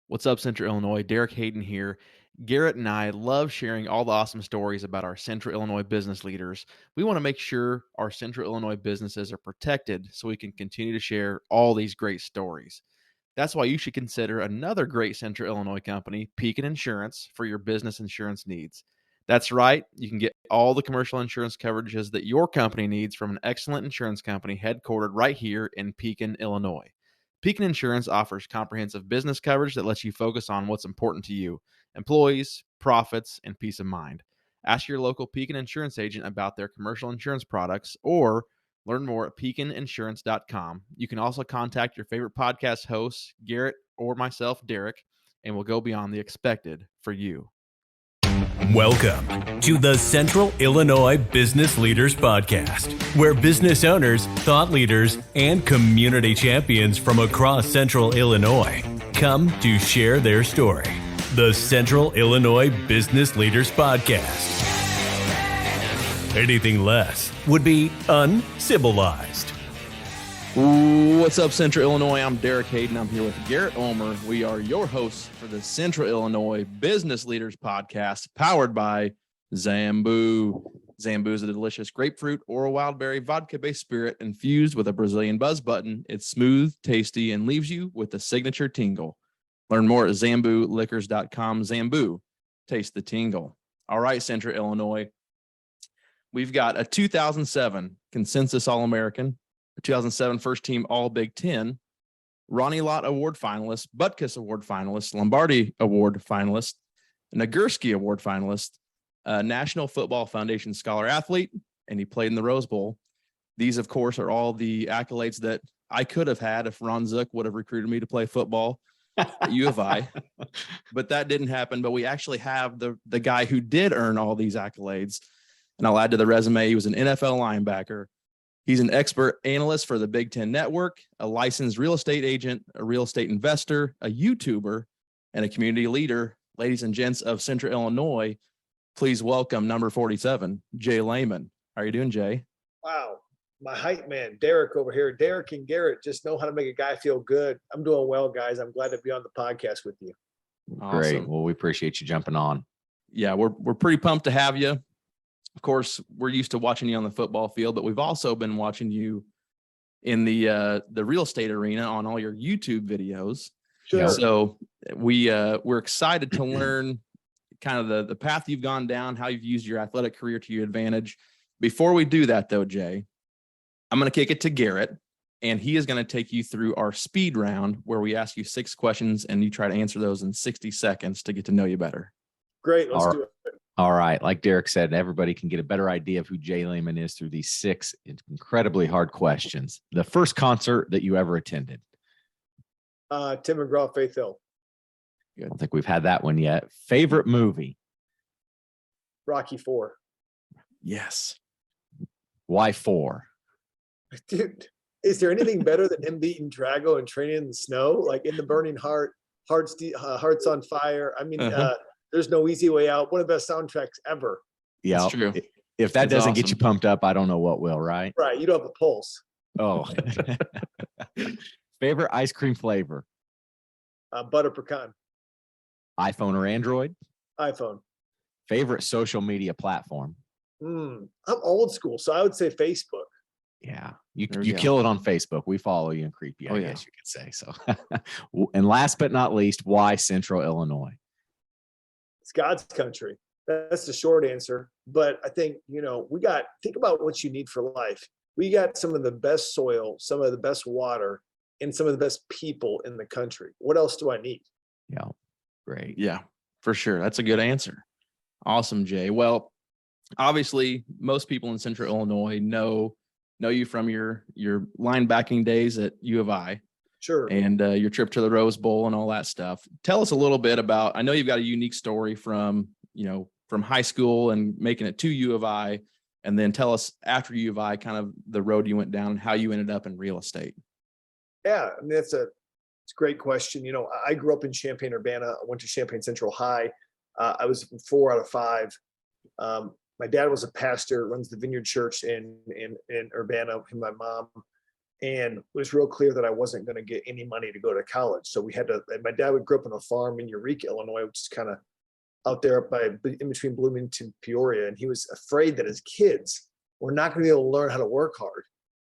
What's up, Central Illinois? Derek Hayden here. Garrett and I love sharing all the awesome stories about our Central Illinois business leaders. We want to make sure our Central Illinois businesses are protected so we can continue to share all these great stories. That's why you should consider another great Central Illinois company, Pekin Insurance, for your business insurance needs. That's right, you can get all the commercial insurance coverages that your company needs from an excellent insurance company headquartered right here in Pekin, Illinois. Pekin Insurance offers comprehensive business coverage that lets you focus on what's important to you: employees, profits, and peace of mind. Ask your local Pekin Insurance agent about their commercial insurance products or learn more at pekininsurance.com. You can also contact your favorite podcast hosts, Garrett or myself, Derek, and we'll go beyond the expected for you. Welcome to the Central Illinois Business Leaders Podcast, where business owners, thought leaders, and community champions from across Central Illinois come to share their story. The Central Illinois Business Leaders Podcast. Anything less would be uncivilized. What's up, Central Illinois? I'm Derek Hayden. I'm here with Garrett Ulmer. We are your hosts for the Central Illinois Business Leaders Podcast, powered by Zambu. Zambu is a delicious grapefruit or a wild berry vodka-based spirit infused with a Brazilian buzz button. It's smooth, tasty, and leaves you with a signature tingle. Learn more at zambuliquors.com. Zambu, taste the tingle. All right, Central Illinois. We've got a 2007 Consensus All-American, a 2007 First Team All-Big Ten, Ronnie Lott Award finalist, Butkus Award finalist, Lombardi Award finalist, Nagurski Award finalist, National Football Foundation Scholar Athlete, and he played in the Rose Bowl. These, of course, are all the accolades that I could have had if Ron Zook would have recruited me to play football at U of I. But that didn't happen. But we actually have the guy who did earn all these accolades. And I'll add to the resume, he was an NFL linebacker. He's an expert analyst for the Big Ten Network, a licensed real estate agent, a real estate investor, a YouTuber, and a community leader. Ladies and gents of Central Illinois, please welcome number 47, Jay Leman. How are you doing, Jay? Wow, my hype man, Derek over here. Derek and Garrett just know how to make a guy feel good. I'm doing well, guys. I'm glad to be on the podcast with you. Great. Awesome. Well, we appreciate you jumping on. Yeah, we're pretty pumped to have you. Of course, we're used to watching you on the football field, but we've also been watching you in the real estate arena on all your YouTube videos. Sure. So we're excited to learn kind of the path you've gone down, how you've used your athletic career to your advantage. Before we do that, though, Jay, I'm going to kick it to Garrett, and he is going to take you through our speed round where we ask you 6 questions and you try to answer those in 60 seconds to get to know you better. Great. Let's do it. All right. Like Derek said, everybody can get a better idea of who Jay Leman is through these 6 incredibly hard questions. The first concert that you ever attended? Tim McGraw, Faith Hill. I don't think we've had that one yet. Favorite movie? Rocky 4. Yes. Why 4? Dude, is there anything better than him beating Drago and training in the snow? Like In the Burning Heart, Hearts on Fire. I mean, There's No Easy Way Out. One of the best soundtracks ever. Yeah. That's true. If that That's doesn't awesome. get you pumped up, I don't know what will, right? Right. You don't have a pulse. Oh. Favorite ice cream flavor? Butter pecan. iPhone or Android? iPhone. Favorite social media platform? I'm old school, so I would say Facebook. Yeah, you There we go. kill it on Facebook. We follow you and creep you, Oh, I yeah. guess you could say. So, and last but not least, why Central Illinois? It's God's country. That's the short answer. But I think, think about what you need for life. We got some of the best soil, some of the best water, and some of the best people in the country. What else do I need? Yeah, great. Yeah, for sure. That's a good answer. Awesome, Jay. Well, obviously, most people in Central Illinois know you from your linebacking days at U of I Sure. and your trip to the Rose Bowl and all that stuff. Tell us a little bit about, I know you've got a unique story from high school and making it to U of I, and then tell us after U of I, kind of the road you went down and how you ended up in real estate. Yeah, I mean, it's a great question. I grew up in Champaign-Urbana. I went to Champaign Central High. I was 4 out of 5. My dad was a pastor, runs the Vineyard Church in Urbana, him and my mom. And it was real clear that I wasn't going to get any money to go to college. So we had to, and my dad would grow up on a farm in Eureka, Illinois, which is kind of out there in between Bloomington, Peoria. And he was afraid that his kids were not going to be able to learn how to work hard.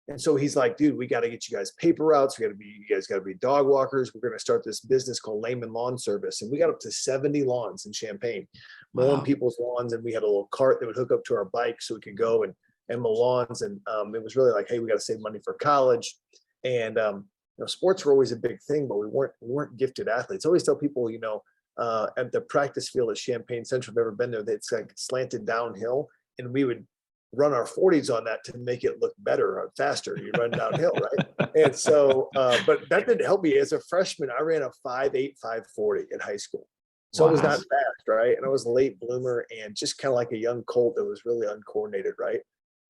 And so he's like, dude, we got to get you guys paper routes. You guys got to be dog walkers. We're going to start this business called Leman Lawn Service. And we got up to 70 lawns in Champaign, mowing people's lawns. And we had a little cart that would hook up to our bike so we could go and mow lawns. And it was really like, hey, we got to save money for college. And, sports were always a big thing, but we weren't gifted athletes. I always tell people, at the practice field at Champaign Central, I've never been there, it's like slanted downhill, and we would run our 40s on that to make it look better or faster. You run downhill, right? And so, but that didn't help me. As a freshman, I ran a 5.8, 5.40 in high school. So I was not fast, right? And I was a late bloomer and just kind of like a young colt that was really uncoordinated, right?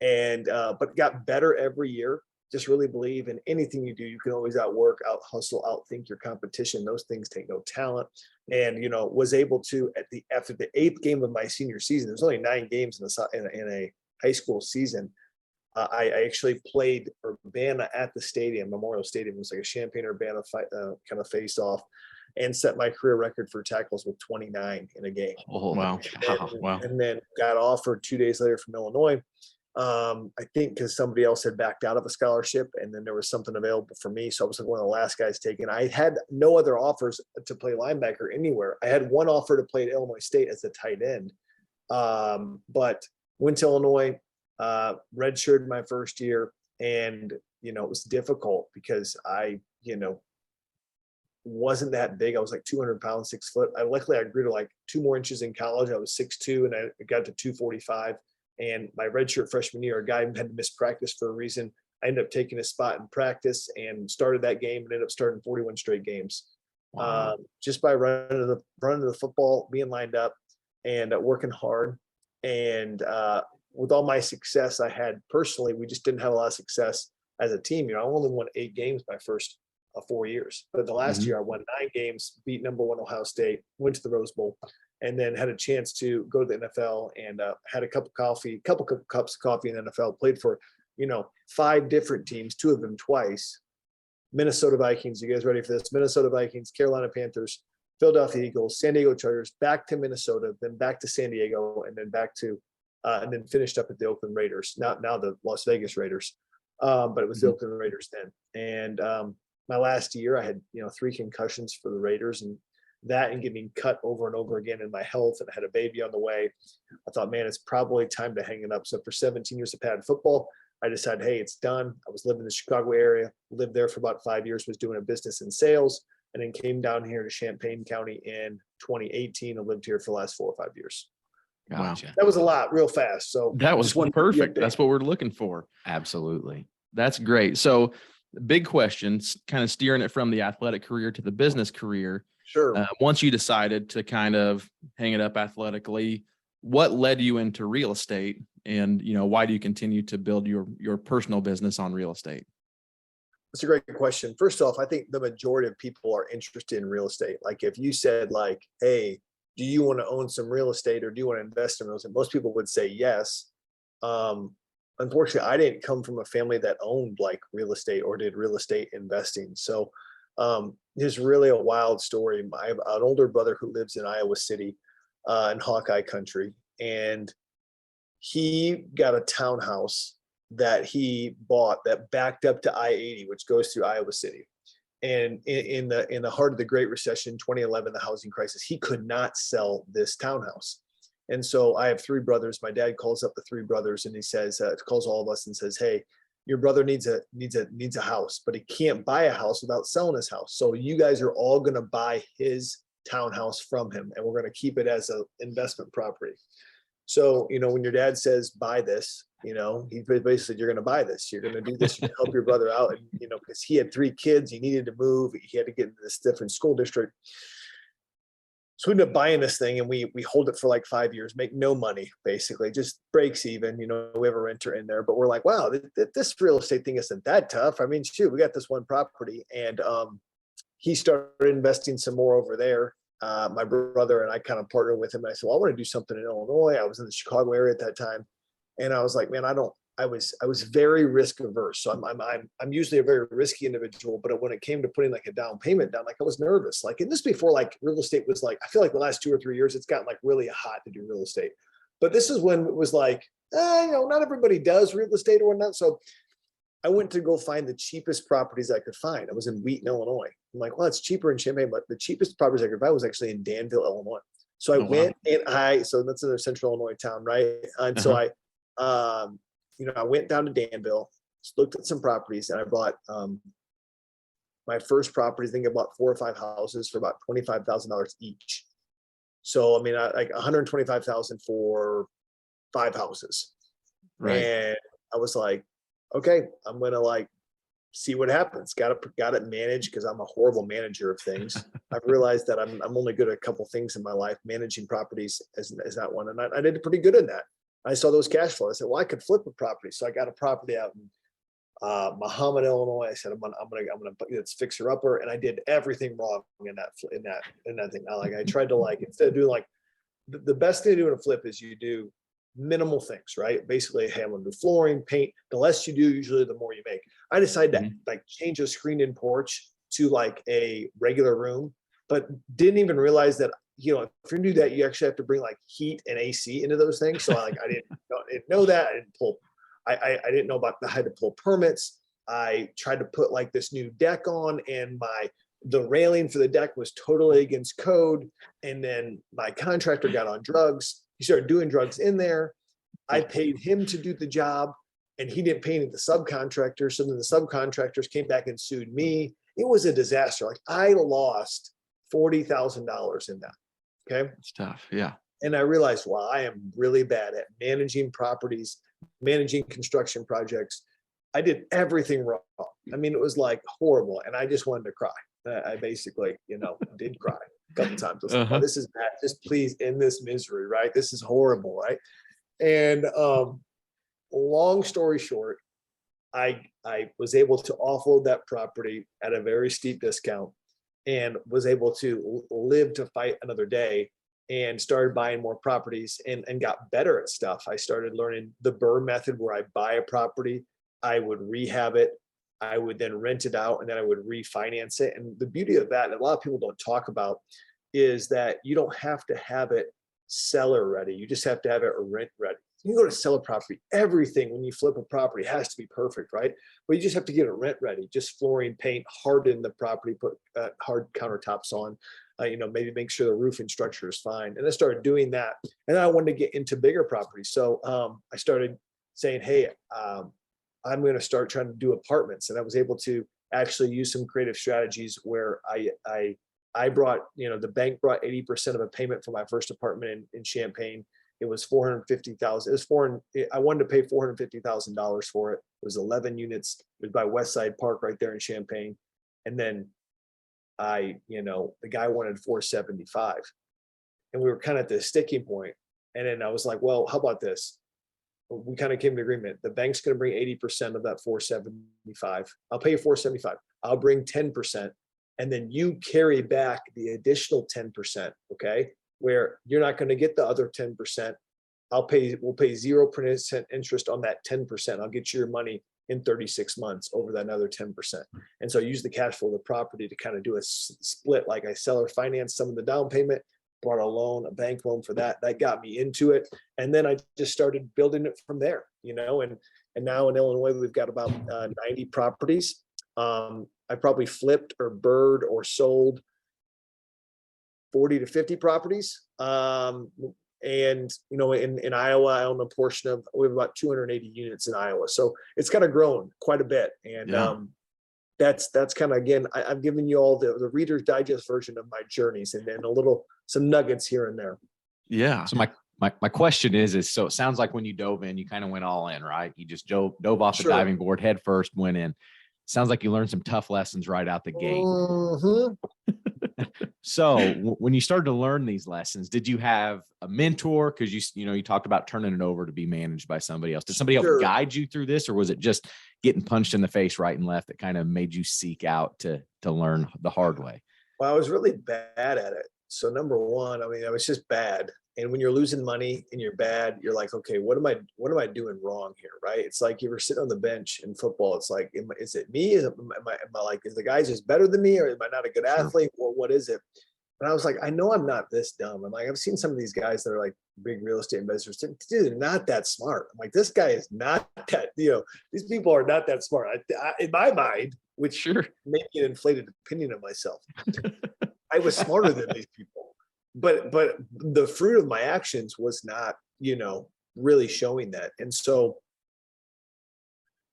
And, but got better every year. Just really believe in anything you do, you can always outwork, out hustle, outthink your competition. Those things take no talent. And, was able to, after the 8th game of my senior season, there's only 9 games in a high school season. I actually played Urbana at the stadium, Memorial Stadium. It was like a Champaign-Urbana kind of face-off, and set my career record for tackles with 29 in a game. Oh, wow. Wow. And then got offered 2 days later from Illinois. I think because somebody else had backed out of a scholarship, and then there was something available for me. So I was like one of the last guys taken. I had no other offers to play linebacker anywhere. I had one offer to play at Illinois State as a tight end, but went to Illinois, redshirted my first year. And, it was difficult because I, wasn't that big. I was like 200 pounds, 6 foot. Luckily I grew to like 2 more inches in college. I was 6'2", and I got to 245. And my redshirt freshman year, a guy had to miss practice for a reason. I ended up taking a spot in practice and started that game, and ended up starting 41 straight games. Wow. Just by running the football, being lined up, and working hard. And with all my success I had personally, we just didn't have a lot of success as a team. I only won 8 games my first 4 years. But the last year I won 9 games, beat number 1 Ohio State, went to the Rose Bowl, and then had a chance to go to the NFL, and had a couple cups of coffee in the NFL, played for, 5 different teams, 2 of them twice. Minnesota Vikings, you guys ready for this? Minnesota Vikings, Carolina Panthers, Philadelphia Eagles, San Diego Chargers, back to Minnesota, then back to San Diego, and then back to, and then finished up at the Oakland Raiders, now the Las Vegas Raiders. But it was the Oakland Raiders then. And my last year, I had, 3 concussions for the Raiders, and getting cut over and over again in my health, and I had a baby on the way. I thought, man, it's probably time to hang it up. So for 17 years of pad football, I decided, hey, it's done. I was living in the Chicago area, lived there for about 5 years, was doing a business in sales, and then came down here to Champaign County in 2018 and lived here for the last 4 or 5 years. Gotcha. Wow. That was a lot, real fast. So that was perfect. That's what we're looking for. Absolutely. That's great. So big questions, kind of steering it from the athletic career to the business career. Sure. Once you decided to kind of hang it up athletically, what led you into real estate, and why do you continue to build your personal business on real estate? That's a great question. First off, I think the majority of people are interested in real estate. Like if you said like, hey, do you want to own some real estate, or do you want to invest in real estate? Most people would say yes. Unfortunately, I didn't come from a family that owned like real estate or did real estate investing. So there's really a wild story. I have an older brother who lives in Iowa City, in Hawkeye country, and he got a townhouse that he bought that backed up to I-80, which goes through Iowa City. And in the heart of the Great Recession, 2011, the housing crisis, he could not sell this townhouse. And so I have 3 brothers. My dad calls up the 3 brothers, and he says, calls all of us and says, hey, your brother needs a house, but he can't buy a house without selling his house. So you guys are all going to buy his townhouse from him, and we're going to keep it as an investment property. So, when your dad says, buy this, he basically said, you're going to buy this, you're going to do this, you help your brother out. And, because he had 3 kids, he needed to move, he had to get into this different school district. So we ended up buying this thing, and we hold it for like 5 years, make no money, basically, just breaks even. We have a renter in there, but we're like, wow, this real estate thing isn't that tough. I mean, shoot, we got this one property, and he started investing some more over there. My brother and I kind of partnered with him. And I said, well, I want to do something in Illinois. I was in the Chicago area at that time. And I was like, man, I don't I was very risk averse. So I'm usually a very risky individual, but when it came to putting like a down payment down, like I was nervous. Like, and this before like real estate was like, I feel like the last 2 or 3 years, it's gotten like really hot to do real estate. But this is when it was like, not everybody does real estate or whatnot. So I went to go find the cheapest properties I could find. I was in Wheaton, Illinois. I'm like, well, it's cheaper in Champaign, but the cheapest properties I could find was actually in Danville, Illinois. So I went and so that's another central Illinois town, right? And so I went down to Danville, looked at some properties, and I bought my first property. I think I bought 4 or 5 houses for about $25,000 each. So I mean, like $125,000 for 5 houses, right? And I was like, okay, I'm gonna like see what happens. Got it managed because I'm a horrible manager of things. I've realized that I'm only good at a couple things in my life. Managing properties is not one, and I did pretty good in that. I saw those cash flows. I said, well, I could flip a property. So I got a property out in Muhammad, Illinois. I said, I'm gonna it's fixer upper, and I did everything wrong in that thing. I tried to like, instead of doing like the best thing to do in a flip is you do minimal things, right? Basically, hey, I'm gonna do flooring, paint. The less you do, usually the more you make. I decided to like change a screened-in porch to like a regular room, but didn't even realize that, if you do that, you actually have to bring like heat and AC into those things. So I didn't know that. I didn't know about I had to pull permits. I tried to put like this new deck on, and the railing for the deck was totally against code. And then my contractor got on drugs. He started doing drugs in there. I paid him to do the job, and he didn't pay any of the subcontractors. So then the subcontractors came back and sued me. It was a disaster. Like I lost $40,000 in that. Okay. It's tough. Yeah. And I realized, wow, I am really bad at managing properties, managing construction projects. I did everything wrong. I mean, it was like horrible. And I just wanted to cry. I basically, did cry a couple times. I was like, oh, this is bad. Just please end this misery, right? This is horrible, right? And long story short, I was able to offload that property at a very steep discount and was able to live to fight another day, and started buying more properties and got better at stuff. I started learning the BRRRR method, where I buy a property, I would rehab it, I would then rent it out, and then I would refinance it. And the beauty of that, and a lot of people don't talk about, is that you don't have to have it seller ready. You just have to have it rent ready. You go to sell a property, everything when you flip a property has to be perfect, right? But you just have to get it rent ready, just flooring, paint, harden the property, put hard countertops on, maybe make sure the roofing structure is fine. And I started doing that. And then I wanted to get into bigger properties. So I started saying, hey, I'm going to start trying to do apartments. And I was able to actually use some creative strategies where I brought, the bank brought 80% of a payment for my first apartment in Champaign. It was $450,000. I wanted to pay $450,000 for it. It was 11 units. It was by Westside Park right there in Champaign. And then the guy wanted $475, and we were kind of at the sticking point. And then I was like, well, how about this? We kind of came to agreement. The bank's going to bring 80% of that $475. I'll pay you $475. I'll bring 10%. And then you carry back the additional 10%. Okay. Where you're not going to get the other 10%. We'll pay 0% interest on that 10%. I'll get you your money in 36 months over that another 10%. And so I use the cash flow of the property to kind of do a split. Like I seller finance some of the down payment, brought a bank loan for that. That got me into it. And then I just started building it from there, and now in Illinois, we've got about 90 properties. I probably flipped or BRRRR'd or sold 40 to 50 properties. And, in Iowa, I own a portion of, we have about 280 units in Iowa. So it's kind of grown quite a bit. And that's kind of, again, I've given you all the Reader's Digest version of my journeys, and then some nuggets here and there. Yeah. So my question is, so it sounds like when you dove in, you kind of went all in, right? You just dove off the diving board head first, went in. Sounds like you learned some tough lessons right out the gate. So when you started to learn these lessons, did you have a mentor? Because you talked about turning it over to be managed by somebody else. Did somebody else guide you through this, or was it just getting punched in the face right and left that kind of made you seek out to learn the hard way? Well, I was really bad at it. So number one, I was just bad. And when you're losing money and you're bad, you're like, okay, what am I doing wrong here? Right. It's like you were sitting on the bench in football. It's like, is it me? Am I like, is the guy just better than me, or am I not a good athlete? Or what is it? And I was like, I know I'm not this dumb. I'm like, I've seen some of these guys that are like big real estate investors. Dude, they're not that smart. I'm like, this guy is not that, these people are not that smart. In my mind, which made me an inflated opinion of myself, I was smarter than these people. But the fruit of my actions was not, really showing that. And so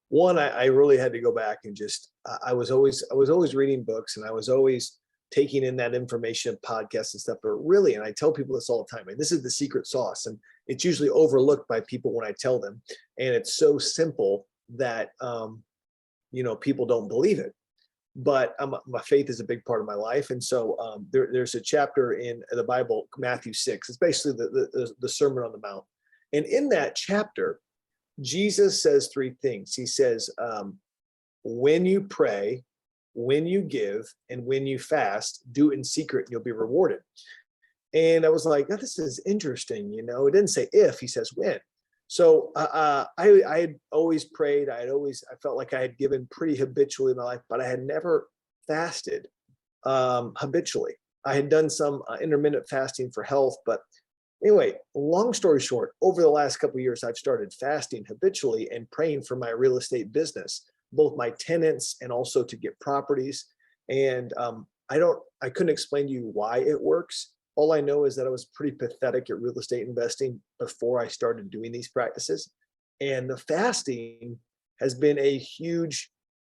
one, I really had to go back and just, I was always reading books, and I was always taking in that information, podcasts and stuff. But really, and I tell people this all the time, and this is the secret sauce, and it's usually overlooked by people when I tell them. And it's so simple that, people don't believe it. But my faith is a big part of my life. And so there's a chapter in the Bible, Matthew 6. It's basically the Sermon on the Mount. And in that chapter, Jesus says three things. He says, when you pray, when you give, and when you fast, do it in secret and you'll be rewarded. And I was like, oh, this is interesting. It didn't say if, he says when. So I had always prayed. I felt like I had given pretty habitually in my life, but I had never fasted habitually. I had done some intermittent fasting for health, but anyway, long story short, over the last couple of years, I've started fasting habitually and praying for my real estate business, both my tenants and also to get properties. And I couldn't explain to you why it works. All I know is that I was pretty pathetic at real estate investing before I started doing these practices. And the fasting has been a huge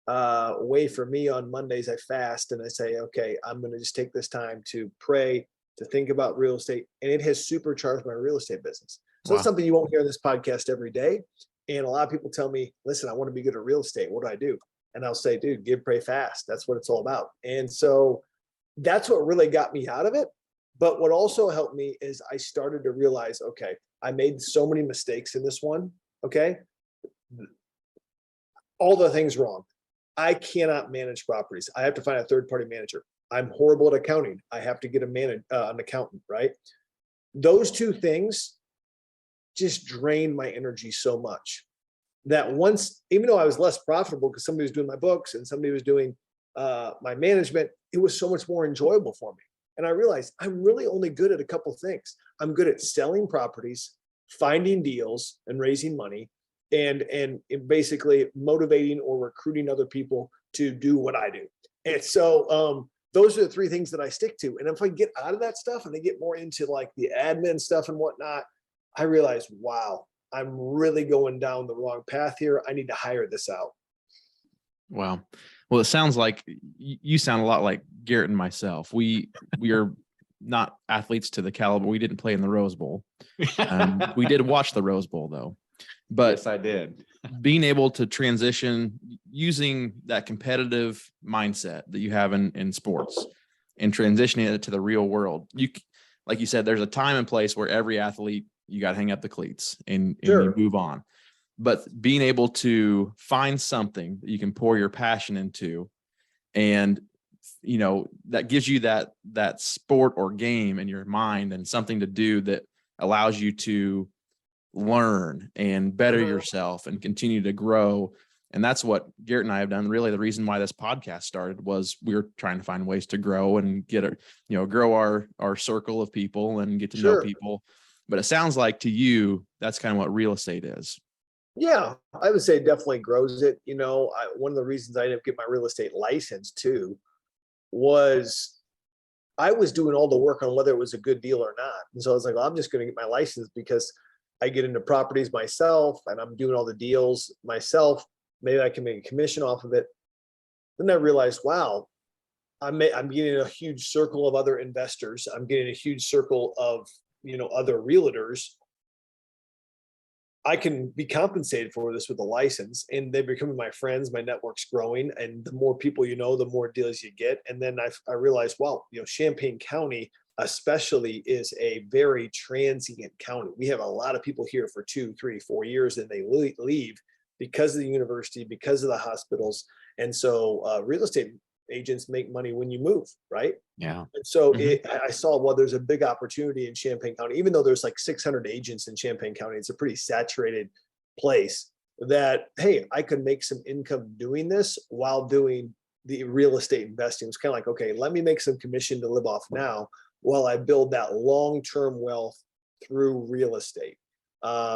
way for me. On Mondays, I fast and I say, okay, I'm going to just take this time to pray, to think about real estate. And it has supercharged my real estate business. So That's something you won't hear in this podcast every day. And a lot of people tell me, listen, I want to be good at real estate. What do I do? And I'll say, dude, give, pray, fast. That's what it's all about. And so that's what really got me out of it. But what also helped me is I started to realize, okay, I made so many mistakes in this one. Okay. All the things wrong. I cannot manage properties. I have to find a third-party manager. I'm horrible at accounting. I have to get an accountant, right? Those two things just drained my energy so much that once, even though I was less profitable because somebody was doing my books and somebody was doing my management, it was so much more enjoyable for me. And I realized I'm really only good at a couple of things. I'm good at selling properties, finding deals and raising money, and basically motivating or recruiting other people to do what I do. And so those are the three things that I stick to. And if I get out of that stuff and I get more into like the admin stuff and whatnot, I realize, wow, I'm really going down the wrong path here. I need to hire this out. Wow. Well, it sounds like you sound a lot like Garrett and myself. We are not athletes to the caliber. We didn't play in the Rose Bowl. We did watch the Rose Bowl though. But yes, I did. Being able to transition using that competitive mindset that you have in sports and transitioning it to the real world. Like you said, there's a time and place where every athlete, you got to hang up the cleats and you move on. But being able to find something that you can pour your passion into, and that gives you that sport or game in your mind and something to do that allows you to learn and better yourself and continue to grow. And that's what Garrett and I have done. Really, the reason why this podcast started was we were trying to find ways to grow and grow our circle of people and get to know people. But it sounds like to you, that's kind of what real estate is. Yeah, I would say it definitely grows it. One of the reasons I didn't get my real estate license too was I was doing all the work on whether it was a good deal or not. And so I was like, well, I'm just going to get my license because I get into properties myself and I'm doing all the deals myself. Maybe I can make a commission off of it. Then I realized, wow, I'm getting a huge circle of other investors. I'm getting a huge circle of, other realtors. I can be compensated for this with a license, and they're becoming my friends. My network's growing, and the more people the more deals you get. And then I realized, well, Champaign County especially is a very transient county. We have a lot of people here for 2, 3, 4 years, and they leave because of the university, because of the hospitals. And so real estate agents make money when you move, right? Yeah. And so I saw, well, there's a big opportunity in Champaign County, even though there's like 600 agents in Champaign County, it's a pretty saturated place, that, hey, I could make some income doing this while doing the real estate investing. It's kind of like, okay, let me make some commission to live off now while I build that long-term wealth through real estate.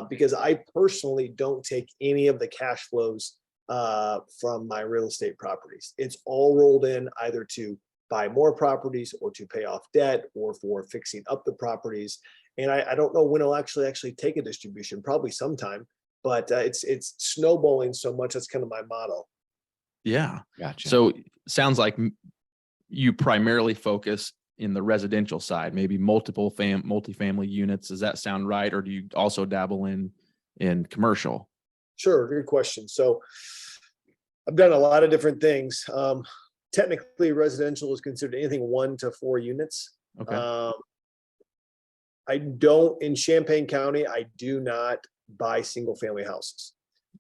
Because I personally don't take any of the cash flows from my real estate properties. It's all rolled in either to buy more properties or to pay off debt or for fixing up the properties. And I don't know when I'll actually take a distribution, probably sometime, but it's snowballing so much. That's kind of my model. Yeah. Gotcha. So sounds like you primarily focus in the residential side, maybe multifamily units. Does that sound right? Or do you also dabble in commercial? Sure. Good question. So I've done a lot of different things. Technically, residential is considered anything 1 to 4 units. Okay. I don't, in Champaign County, I do not buy single family houses,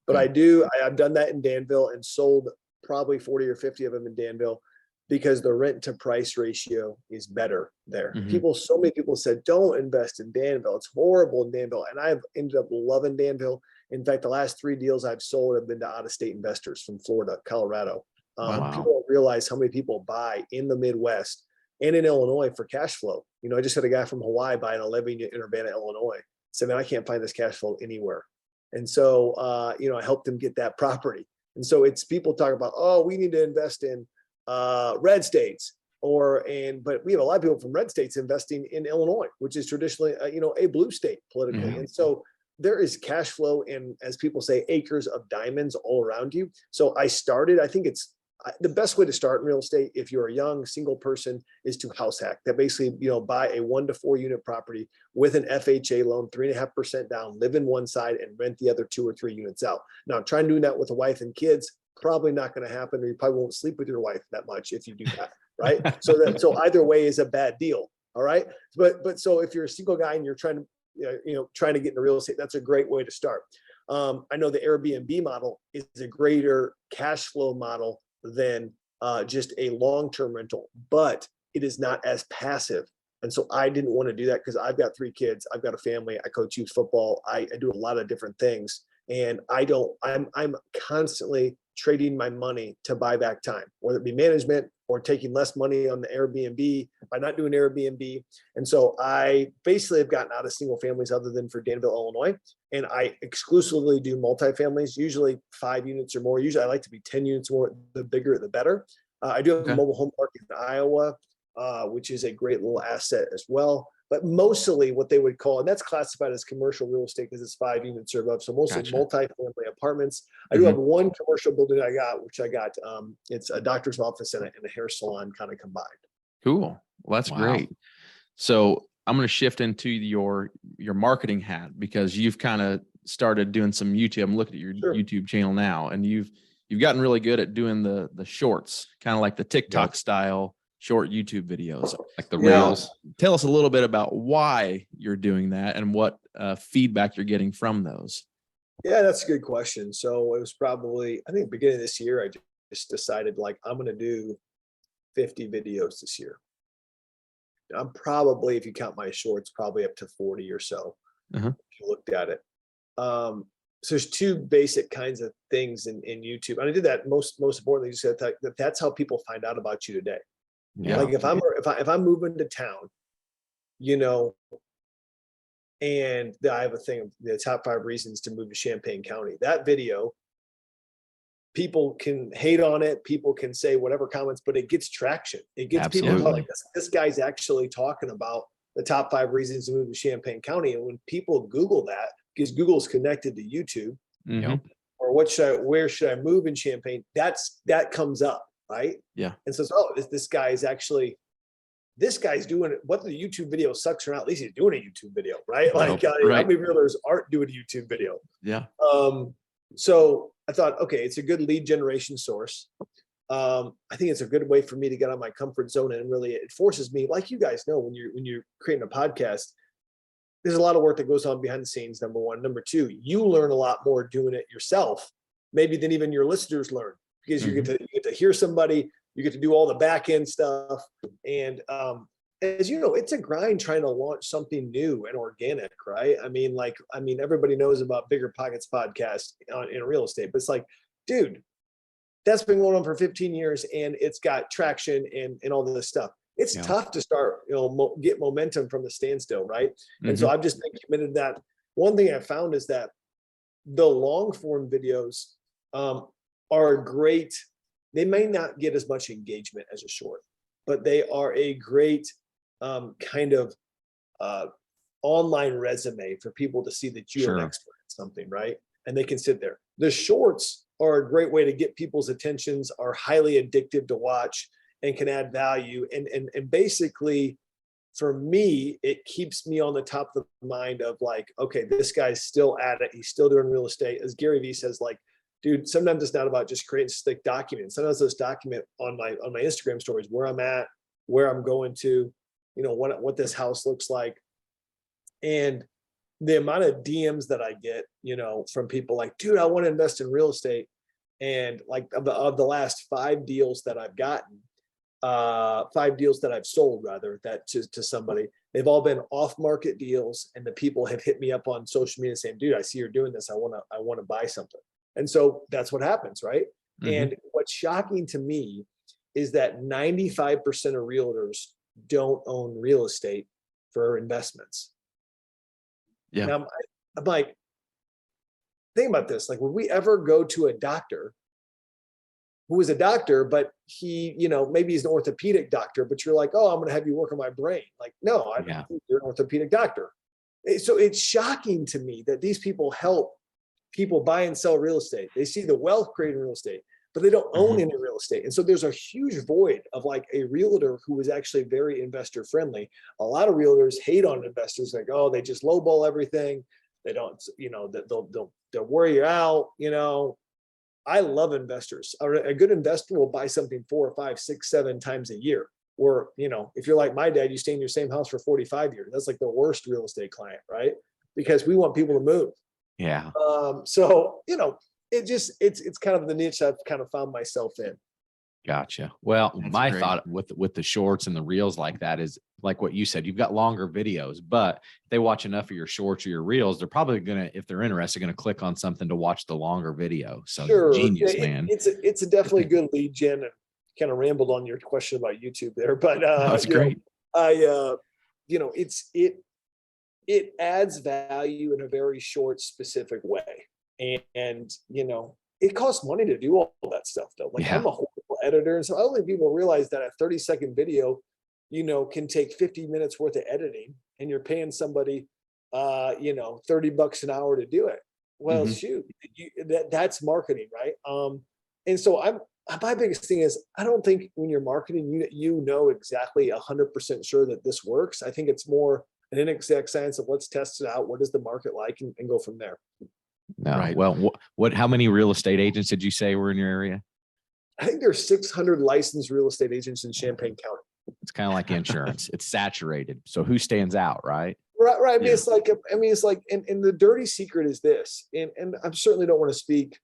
but I've done that in Danville and sold probably 40 or 50 of them in Danville because the rent to price ratio is better there. So many people said, don't invest in Danville. It's horrible in Danville. And I've ended up loving Danville. In fact, the last 3 deals I've sold have been to out-of-state investors from Florida, Colorado. Wow. People don't realize how many people buy in the Midwest and in Illinois for cash flow. I just had a guy from Hawaii buy an 11-unit in Urbana, Illinois. Said, man, I can't find this cash flow anywhere. And so, I helped him get that property. And so it's people talk about, oh, we need to invest in red states but we have a lot of people from red states investing in Illinois, which is traditionally, a blue state politically. And so there is cash flow and, as people say, acres of diamonds all around you. So I think it's the best way to start in real estate, if you're a young single person, is to house hack. That basically, buy a 1 to 4 unit property with an FHA loan, 3.5% down, live in one side and rent the other 2 or 3 units out. Now, trying to do that with a wife and kids, probably not going to happen, or you probably won't sleep with your wife that much if you do that, right? So either way is a bad deal. All right. But so if you're a single guy and you're trying to get into real estate, that's a great way to start. I know the Airbnb model is a greater cash flow model than just a long-term rental, but it is not as passive. And so I didn't want to do that because I've got 3 kids. I've got a family. I coach youth football. I do a lot of different things. And I'm constantly trading my money to buy back time, whether it be management or taking less money on the Airbnb by not doing Airbnb. And so I basically have gotten out of single families other than for Danville, Illinois. And I exclusively do multifamilies, usually 5 units or more. Usually I like to be 10 units more. The bigger, the better. I do have a mobile home park in Iowa, which is a great little asset as well. But mostly what they would call, and that's classified as commercial real estate because it's 5 units or above. So mostly multifamily apartments. I do have one commercial building which I got. It's a doctor's office and a hair salon kind of combined. Cool. Well, that's great. So I'm going to shift into your marketing hat because you've kind of started doing some YouTube. I'm looking at your YouTube channel now, and you've gotten really good at doing the shorts, kind of like the TikTok style short YouTube videos, like the reels. Tell us a little bit about why you're doing that and what feedback you're getting from those. Yeah, that's a good question. So it was probably, I think, beginning of this year, I just decided I'm going to do 50 videos this year. I'm probably, if you count my shorts, probably up to 40 or so. If you looked at it. So there's 2 basic kinds of things in YouTube. And I did that most importantly, you said that's how people find out about you today. Yeah. Like if I'm moving to town, and I have a thing of the top 5 reasons to move to Champaign County. That video, people can hate on it, people can say whatever comments, but it gets traction. It gets people like this guy's actually talking about the top 5 reasons to move to Champaign County. And when people Google that, because Google's connected to YouTube, or where should I move in Champaign? That comes up. Right. Yeah. And so, this guy's doing it. Whether the YouTube video sucks or not, at least he's doing a YouTube video. Right. How many realtors aren't doing a YouTube video? Yeah. So I thought, okay, it's a good lead generation source. I think it's a good way for me to get out of my comfort zone. And really, it forces me, like you guys know, when you're creating a podcast, there's a lot of work that goes on behind the scenes. Number 1. Number 2, you learn a lot more doing it yourself, maybe than even your listeners learn. Because you get to hear somebody, You get to do all the back end stuff. And as you know, it's a grind trying to launch something new and organic, right? I mean, everybody knows about Bigger Pockets podcast in real estate, but it's like, dude, that's been going on for 15 years and it's got traction and all this stuff. It's tough to start, get momentum from the standstill, right? And so I've just been committed to that. One thing I found is that the long form videos are great. They may not get as much engagement as a short, but they are a great kind of online resume for people to see that you're an expert at something, right? And they can sit there. The shorts are a great way to get people's attentions, are highly addictive to watch and can add value. And basically, for me, it keeps me on the top of the mind of like, okay, this guy's still at it. He's still doing real estate. As Gary Vee says, like, dude, sometimes it's not about just creating slick documents. Sometimes those document on my Instagram stories, where I'm at, where I'm going to, what this house looks like. And the amount of DMs that I get, from people like, dude, I want to invest in real estate. And like of the last 5 deals that I've gotten, 5 deals that I've sold rather, that to somebody, they've all been off market deals. And the people have hit me up on social media saying, dude, I see you're doing this. I want to buy something. And so that's what happens, right? And what's shocking to me is that 95% of realtors don't own real estate for investments. Yeah. Now, I'm like, think about this. Like, would we ever go to a doctor who is a doctor, but he, maybe he's an orthopedic doctor, but you're like, oh, I'm going to have you work on my brain. Like, no, you're an orthopedic doctor. So it's shocking to me that these people help people buy and sell real estate. They see the wealth created in real estate, but they don't own any real estate. And so there's a huge void of like a realtor who is actually very investor friendly. A lot of realtors hate on investors, like, oh, they just lowball everything. They don't, they'll worry you out. I love investors. A good investor will buy something 4, 5, 6, 7 times a year. Or, if you're like my dad, you stay in your same house for 45 years. That's like the worst real estate client, right? Because we want people to move. Yeah. So, it's kind of the niche I've kind of found myself in. Gotcha. Well, my thought with the shorts and the reels like that is like what you said, you've got longer videos, but if they watch enough of your shorts or your reels, they're probably if they're interested, going to click on something to watch the longer video. So genius, man. It's a definitely good lead gen, and kind of rambled on your question about YouTube there, but that's great. It adds value in a very short, specific way. And it costs money to do all that stuff though. Like I'm a horrible editor. And so I don't think people realize that a 30-second video, can take 50 minutes worth of editing, and you're paying somebody, $30 an hour to do it. Well, shoot, that's marketing, right? And so my biggest thing is, I don't think when you're marketing, you know exactly 100% sure that this works. I think it's more an inexact science of let's test it out. What is the market like, and go from there. No, right. Well, how many real estate agents did you say were in your area? I think there's 600 licensed real estate agents in Champaign County. It's kind of like insurance. It's saturated. So who stands out, right? Right. I mean, it's like, and the dirty secret is this, and I certainly don't want to speak.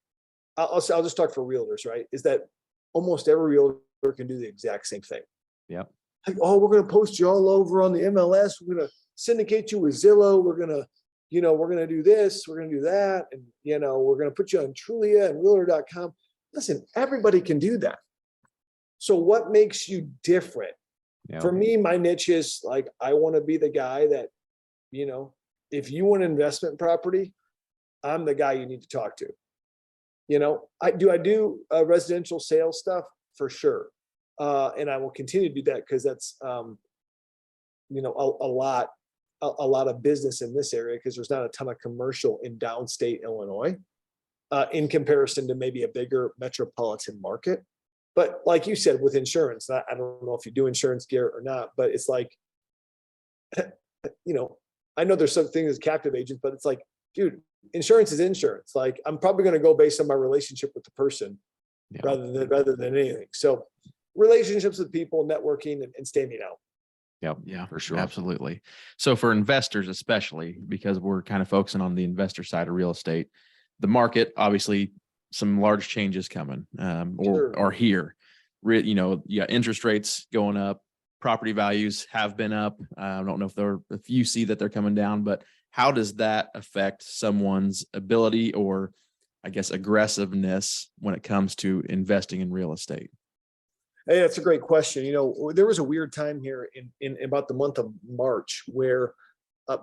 I'll just talk for realtors, right? Is that almost every realtor can do the exact same thing. Yep. Like, oh, we're going to post you all over on the MLS. We're going to syndicate you with Zillow. We're going to, we're going to do this. We're going to do that. And, we're going to put you on Trulia and realtor.com. Listen, everybody can do that. So what makes you different? Yep. For me, my niche is like, I want to be the guy that, if you want an investment property, I'm the guy you need to talk to. I do residential sales stuff for sure. And I will continue to do that because that's, a lot of business in this area, because there's not a ton of commercial in downstate Illinois in comparison to maybe a bigger metropolitan market. But like you said, with insurance, I don't know if you do insurance, Garrett, or not, but it's like, I know there's some things as captive agents, but it's like, dude, insurance is insurance. Like, I'm probably going to go based on my relationship with the person rather than anything. So relationships with people, networking, and standing out. Yep. Yeah, for sure. Absolutely. So for investors, especially because we're kind of focusing on the investor side of real estate, the market, obviously some large changes coming or here. interest rates going up, property values have been up. I don't know if you see that they're coming down, but how does that affect someone's ability or, I guess, aggressiveness when it comes to investing in real estate? Hey, that's a great question. There was a weird time here in about the month of March where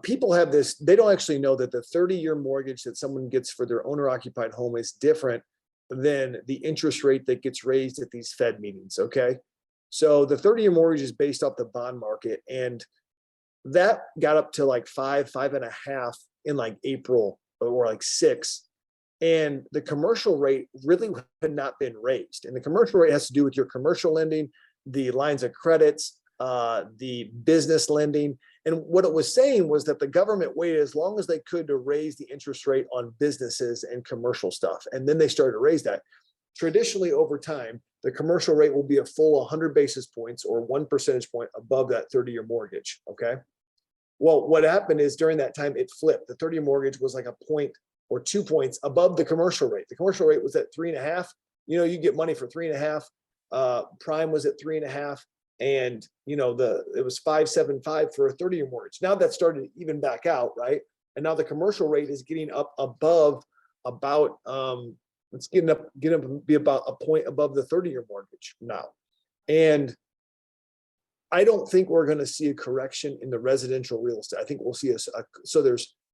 people have this, they don't actually know that the 30-year mortgage that someone gets for their owner-occupied home is different than the interest rate that gets raised at these Fed meetings, okay? So the 30-year mortgage is based off the bond market, and that got up to like 5.5 in like April, or like 6. And the commercial rate really had not been raised. And the commercial rate has to do with your commercial lending, the lines of credits, the business lending. And what it was saying was that the government waited as long as they could to raise the interest rate on businesses and commercial stuff. And then they started to raise that. Traditionally, over time, the commercial rate will be a full 100 basis points or 1 percentage point above that 30-year mortgage, okay? Well, what happened is during that time, it flipped. The 30-year mortgage was like a point or 2 points above the commercial rate. The commercial rate was at 3.5. You get money for 3.5. Prime was at 3.5. And it was 5.75 for a 30-year mortgage. Now that started to even back out, right? And now the commercial rate is getting up above about it's getting up to be about a point above the 30-year mortgage now. And I don't think we're going to see a correction in the residential real estate. I think we'll see so there's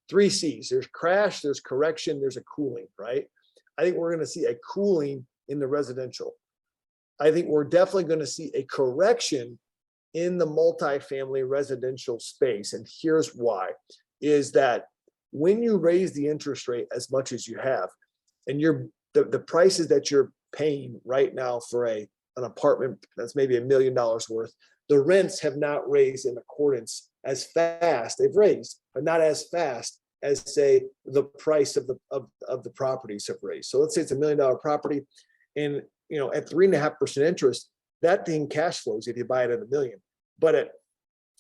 3 C's. There's crash, there's correction, there's a cooling, right? I think we're going to see a cooling in the residential. I think we're definitely going to see a correction in the multifamily residential space. And here's why, is that when you raise the interest rate as much as you have, and the prices that you're paying right now for an apartment that's maybe $1 million worth, the rents have not raised in accordance as fast. They've raised, but not as fast as, say, the price of the properties have raised. So let's say it's $1 million property, and at 3.5% interest, that thing cash flows if you buy it at $1 million. But at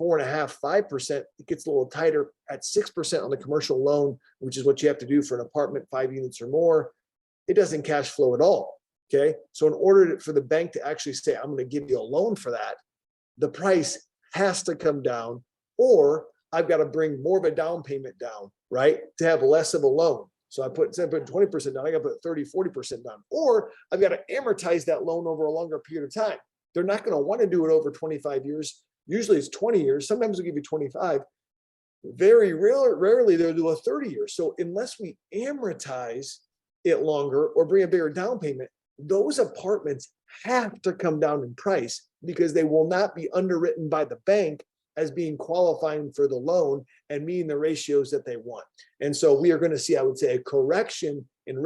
4.5%, 5%, it gets a little tighter. At 6% on the commercial loan, which is what you have to do for an apartment, 5 units or more, it doesn't cash flow at all. Okay. So in order for the bank to actually say, I'm going to give you a loan for that, the price has to come down, or I've got to bring more of a down payment down, right, to have less of a loan. So instead of putting 20% down, I got to put 30, 40% down, or I've got to amortize that loan over a longer period of time. They're not going to want to do it over 25 years. Usually it's 20 years. Sometimes they'll give you 25. Very rarely they'll do a 30 years. So unless we amortize it longer or bring a bigger down payment, those apartments have to come down in price, because they will not be underwritten by the bank as being qualifying for the loan and meeting the ratios that they want. And so we are going to see, I would say, a correction in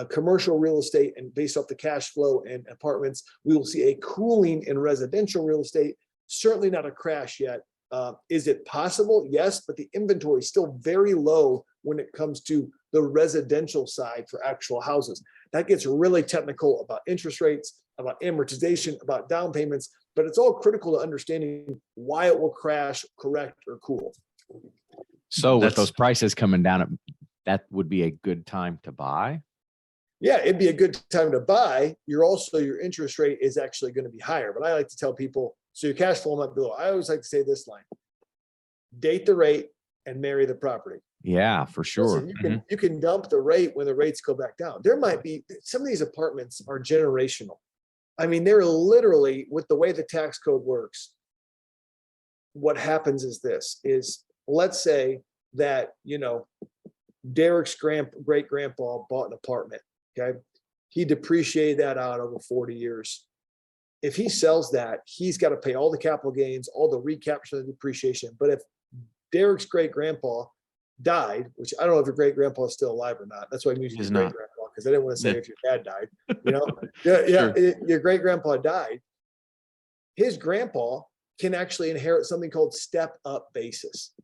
commercial real estate, and based off the cash flow and apartments, we will see a cooling in residential real estate. Certainly not a crash yet. Is it possible? Yes, but the inventory is still very low when it comes to the residential side for actual houses. That gets really technical about interest rates, about amortization, about down payments, but it's all critical to understanding why it will crash, correct, or cool. So with those prices coming down, that would be a good time to buy? Yeah, it'd be a good time to buy. Your interest rate is actually going to be higher. But I like to tell people, so your cash flow might be low. I always like to say this line: date the rate and marry the property. Yeah, for sure. Listen, you can dump the rate when the rates go back down. There might be some of these apartments are generational. I mean, they're literally, with the way the tax code works, what happens is let's say that, Derek's great grandpa bought an apartment. Okay. He depreciated that out over 40 years. If he sells that, he's got to pay all the capital gains, all the recapture of the depreciation. But if Derek's great grandpa died, which I don't know if your great grandpa is still alive or not. That's why I'm using his great grandpa, because I didn't want to say if your dad died. Your great grandpa died. His grandpa can actually inherit something called step up basis.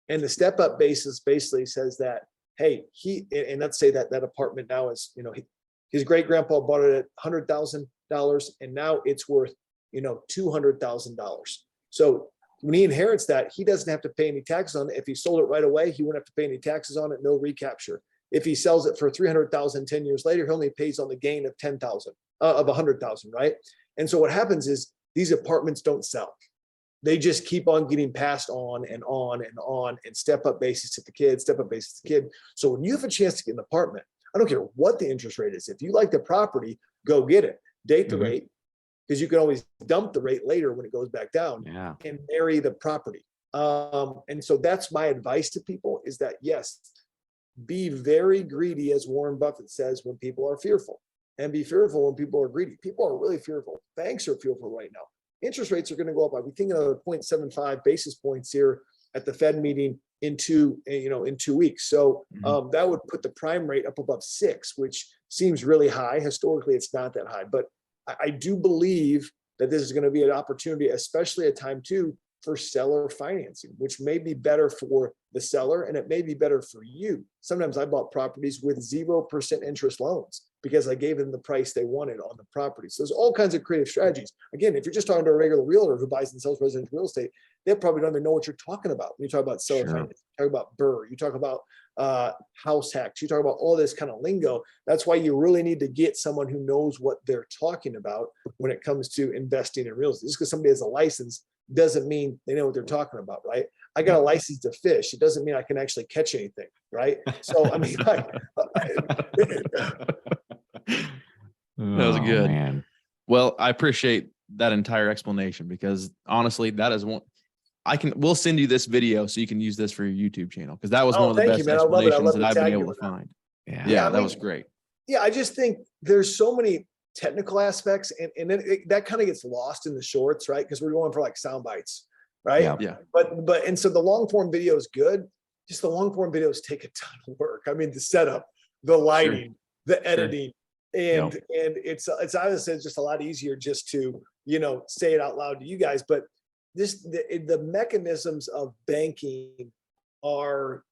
And the step up basis basically says that, hey, and let's say that apartment now is, his great grandpa bought it at $100,000 and now it's worth, $200,000. So when he inherits that, he doesn't have to pay any taxes on it. If he sold it right away, he wouldn't have to pay any taxes on it, no recapture. If he sells it for 300,000 10 years later, he only pays on the gain of 10,000 of 100,000, right? And so what happens is these apartments don't sell. They just keep on getting passed on and on and on, and step up basis to the kid, step up basis to the kid. So when you have a chance to get an apartment, I don't care what the interest rate is. If you like the property, go get it. Date the rate, because you can always dump the rate later when it goes back down, and marry the property. And so that's my advice to people, is that, yes, be very greedy, as Warren Buffett says, when people are fearful, and be fearful when people are greedy. People are really fearful. Banks are fearful right now. Interest rates are going to go up. I think another 0.75 basis points here at the Fed meeting in 2 weeks. So that would put the prime rate up above 6, which seems really high. Historically, it's not that high, but I do believe that this is going to be an opportunity, especially a time too, for seller financing, which may be better for the seller and it may be better for you. Sometimes I bought properties with 0% interest loans because I gave them the price they wanted on the property. So there's all kinds of creative strategies. Again, if you're just talking to a regular realtor who buys and sells residential real estate, they probably don't even know what you're talking about. When you talk about seller finance, you talk about BRRRR, you talk about house hacks, you talk about all this kind of lingo. That's why you really need to get someone who knows what they're talking about when it comes to investing in real estate. Just because somebody has a license doesn't mean they know what they're talking about, right? I got a license to fish. It doesn't mean I can actually catch anything, right? So, I mean, that was good. Man. Well, I appreciate that entire explanation, because honestly, that is one. We'll send you this video so you can use this for your YouTube channel, because that was one of the best explanations that I've been able to find. Yeah, that was great. Yeah, I just think there's so many technical aspects, and then that kind of gets lost in the shorts, right? Because we're going for like sound bites, right? Yeah. But and so the long form video is good. Just the long form videos take a ton of work. I mean, the setup, the lighting, the editing, and it's obviously it's just a lot easier just to say it out loud to you guys. But the mechanisms of banking are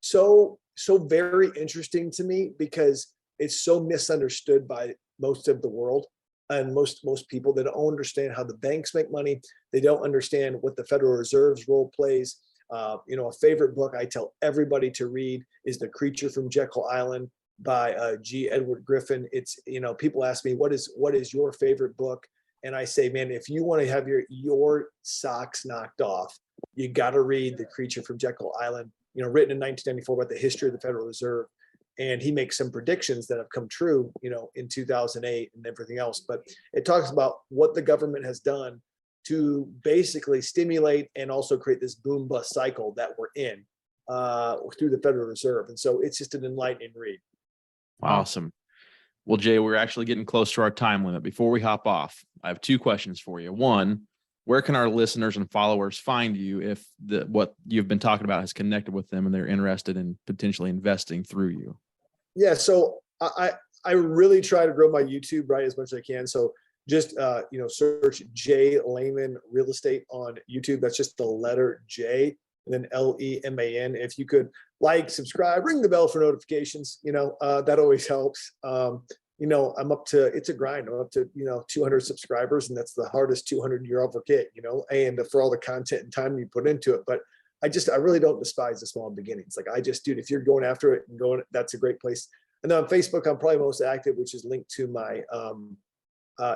so very interesting to me, because it's so misunderstood by most of the world and most people that don't understand how the banks make money. They don't understand what the Federal Reserve's role plays. A favorite book I tell everybody to read is The Creature from Jekyll Island by G. Edward Griffin. It's, people ask me, what is your favorite book? And I say, man, if you want to have your socks knocked off, you got to read The Creature from Jekyll Island, written in 1994 about the history of the Federal Reserve. And he makes some predictions that have come true, in 2008 and everything else. But it talks about what the government has done to basically stimulate and also create this boom bust cycle that we're in through the Federal Reserve. And so it's just an enlightening read. Awesome. Well, Jay, we're actually getting close to our time limit. Before we hop off, I have 2 questions for you. One, where can our listeners and followers find you if what you've been talking about has connected with them and they're interested in potentially investing through you? Yeah, so I really try to grow my YouTube as much as I can. So just search J Leman Real Estate on YouTube. That's just the letter J and then Leman. If you could subscribe, ring the bell for notifications. That always helps. I'm up to, it's a grind. I'm up to 200 subscribers, and that's the hardest 200 you'll ever get. And for all the content and time you put into it, but I really don't despise the small beginnings. Dude, if you're going after it and going, that's a great place. And then on Facebook, I'm probably most active, which is linked to my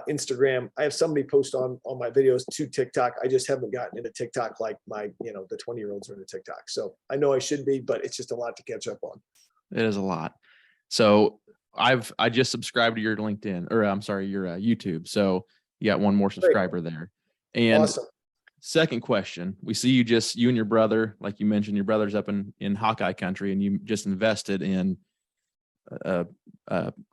Instagram. I have somebody post on my videos to TikTok. I just haven't gotten into TikTok like the 20-year-olds are into TikTok. So I know I should be, but it's just a lot to catch up on. It is a lot. So I just subscribed to your LinkedIn, or I'm sorry, your YouTube. So you got one more subscriber there. And awesome. Second question, we see you and your brother, like you mentioned, your brother's up in Hawkeye country, and you just invested in a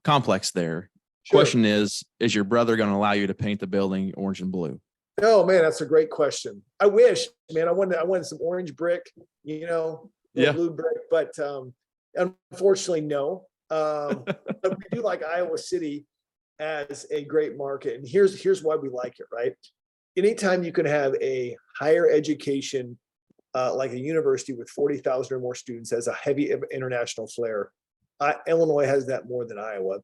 complex there. Sure. Question is your brother going to allow you to paint the building orange and blue? Oh man, that's a great question. I wish, man, I wanted some orange brick, blue brick, but unfortunately, no. But we do like Iowa City as a great market. And here's why we like it, right? Anytime you can have a higher education, like a university with 40,000 or more students, has a heavy international flair. Illinois has that more than Iowa.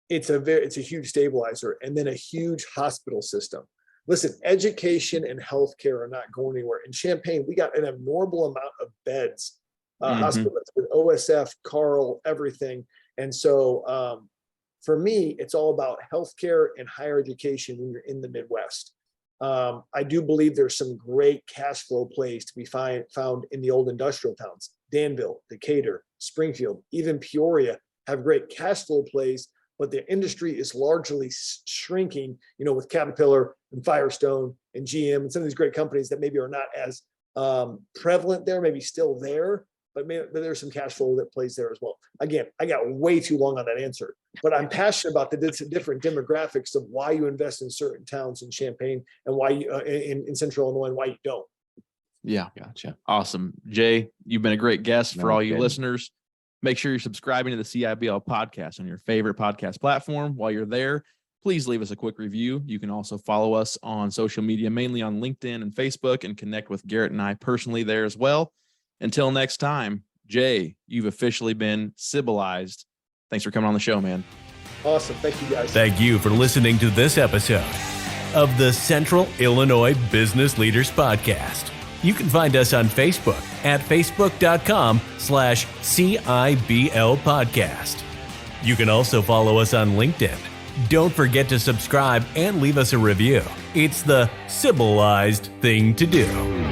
It's a huge stabilizer, and then a huge hospital system. Listen, education and healthcare are not going anywhere. In Champaign, we got an abnormal amount of beds hospitals with OSF, Carl, everything. And so for me, it's all about healthcare and higher education when you're in the Midwest. I do believe there's some great cash flow plays to be found in the old industrial towns. Danville, Decatur, Springfield, even Peoria have great cash flow plays, but the industry is largely shrinking, with Caterpillar and Firestone and GM and some of these great companies that maybe are not as prevalent there, maybe still there, but there's some cash flow that plays there as well. Again, I got way too long on that answer, but I'm passionate about the different demographics of why you invest in certain towns in Champaign and why you, in Central Illinois and why you don't. Yeah, gotcha. Awesome. Jay, you've been a great guest for all you listeners. Make sure you're subscribing to the CIBL podcast on your favorite podcast platform. While you're there, please leave us a quick review. You can also follow us on social media, mainly on LinkedIn and Facebook, and connect with Garrett and I personally there as well. Until next time, Jay, you've officially been civilized. Thanks for coming on the show, man. Awesome. Thank you, guys. Thank you for listening to this episode of the Central Illinois Business Leaders Podcast. You can find us on Facebook at facebook.com/CIBL Podcast. You can also follow us on LinkedIn. Don't forget to subscribe and leave us a review. It's the civilized thing to do.